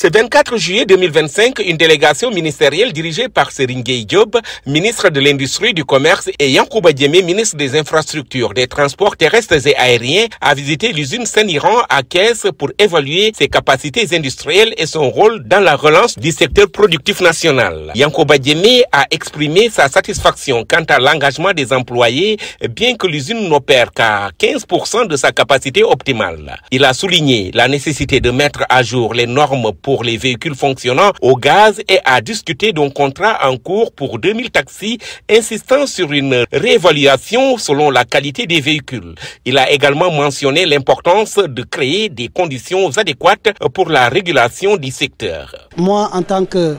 Ce 24 juillet 2025, une délégation ministérielle dirigée par Serigne Gueye Diop, ministre de l'Industrie, du Commerce, et Yankhoba Diémé, ministre des Infrastructures, des Transports terrestres et aériens, a visité l'usine Seniran à Kees pour évaluer ses capacités industrielles et son rôle dans la relance du secteur productif national. Yankhoba Diémé a exprimé sa satisfaction quant à l'engagement des employés, bien que l'usine n'opère qu'à 15% de sa capacité optimale. Il a souligné la nécessité de mettre à jour les normes pour les véhicules fonctionnant au gaz et a discuté d'un contrat en cours pour 2000 taxis, insistant sur une réévaluation selon la qualité des véhicules. Il a également mentionné l'importance de créer des conditions adéquates pour la régulation du secteur. Moi, en tant que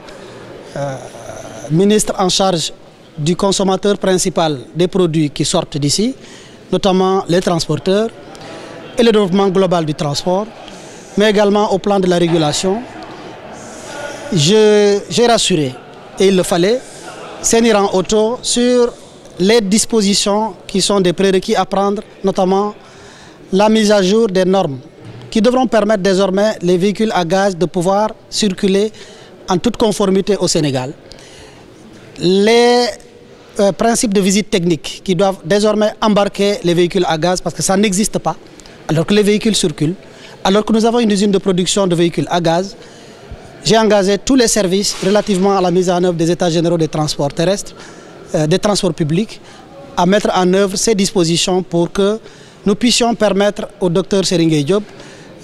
ministre en charge du consommateur principal des produits qui sortent d'ici, notamment les transporteurs et le développement global du transport, mais également au plan de la régulation, j'ai rassuré, et il le fallait, Seniran Auto sur les dispositions qui sont des prérequis à prendre, notamment la mise à jour des normes qui devront permettre désormais les véhicules à gaz de pouvoir circuler en toute conformité au Sénégal. Les principes de visite technique qui doivent désormais embarquer les véhicules à gaz parce que ça n'existe pas, alors que les véhicules circulent. Alors que nous avons une usine de production de véhicules à gaz, j'ai engagé tous les services relativement à la mise en œuvre des états généraux des transports terrestres, des transports publics, à mettre en œuvre ces dispositions pour que nous puissions permettre au docteur Serigne Gueye Diop,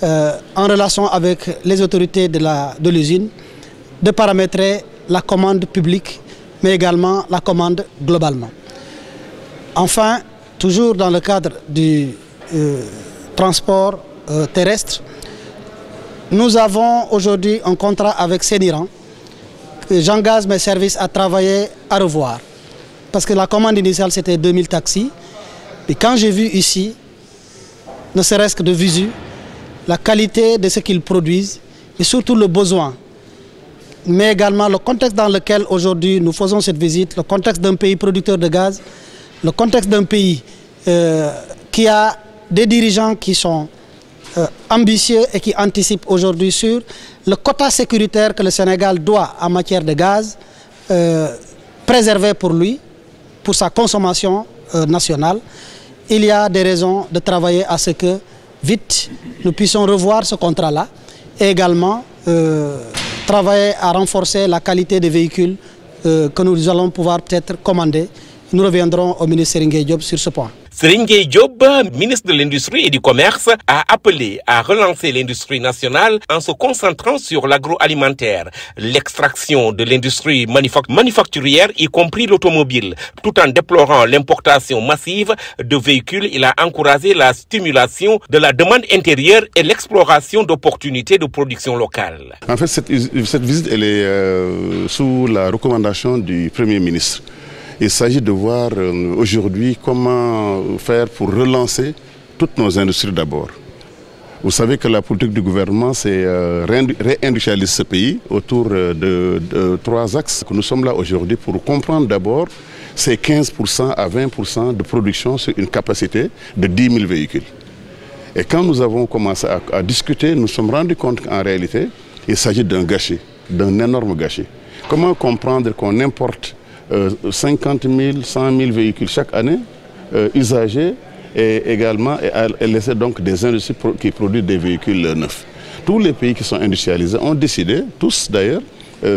en relation avec les autorités de l'usine, de paramétrer la commande publique, mais également la commande globalement. Enfin, toujours dans le cadre du transport terrestre, nous avons aujourd'hui un contrat avec Seniran que j'engage mes services à travailler à revoir. Parce que la commande initiale c'était 2000 taxis. Et quand j'ai vu ici, ne serait-ce que de visu, la qualité de ce qu'ils produisent et surtout le besoin, mais également le contexte dans lequel aujourd'hui nous faisons cette visite, le contexte d'un pays producteur de gaz, le contexte d'un pays qui a des dirigeants qui sont ambitieux et qui anticipent aujourd'hui sur le quota sécuritaire que le Sénégal doit en matière de gaz préserver pour lui, pour sa consommation nationale. Il y a des raisons de travailler à ce que vite nous puissions revoir ce contrat-là et également travailler à renforcer la qualité des véhicules que nous allons pouvoir peut-être commander. Nous reviendrons au ministre Serigne Gueye Diop sur ce point. Serigne Gueye Diop, ministre de l'Industrie et du Commerce, a appelé à relancer l'industrie nationale en se concentrant sur l'agroalimentaire, l'extraction de l'industrie manufacturière, y compris l'automobile. Tout en déplorant l'importation massive de véhicules, il a encouragé la stimulation de la demande intérieure et l'exploration d'opportunités de production locale. En fait, cette visite, elle est sous la recommandation du Premier ministre. Il s'agit de voir aujourd'hui comment faire pour relancer toutes nos industries d'abord. Vous savez que la politique du gouvernement, c'est réindustrialiser ce pays autour de 3 axes. Nous sommes là aujourd'hui pour comprendre d'abord ces 15% à 20% de production sur une capacité de 10 000 véhicules. Et quand nous avons commencé à discuter, nous nous sommes rendus compte qu'en réalité, il s'agit d'un gâchis, d'un énorme gâchis. Comment comprendre qu'on importe 50 000, 100 000 véhicules chaque année, usagés, et également laisser donc des industries qui produisent des véhicules neufs. Tous les pays qui sont industrialisés ont décidé, tous d'ailleurs,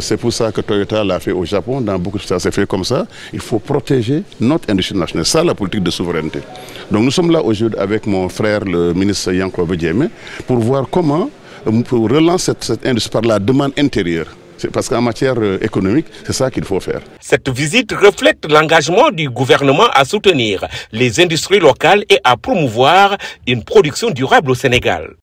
c'est pour ça que Toyota l'a fait au Japon, dans beaucoup de cas c'est fait comme ça, il faut protéger notre industrie nationale. C'est ça la politique de souveraineté. Donc nous sommes là aujourd'hui avec mon frère, le ministre Yankhoba Diémé, pour voir comment pour relancer cette industrie par la demande intérieure. Parce qu'en matière économique, c'est ça qu'il faut faire. Cette visite reflète l'engagement du gouvernement à soutenir les industries locales et à promouvoir une production durable au Sénégal.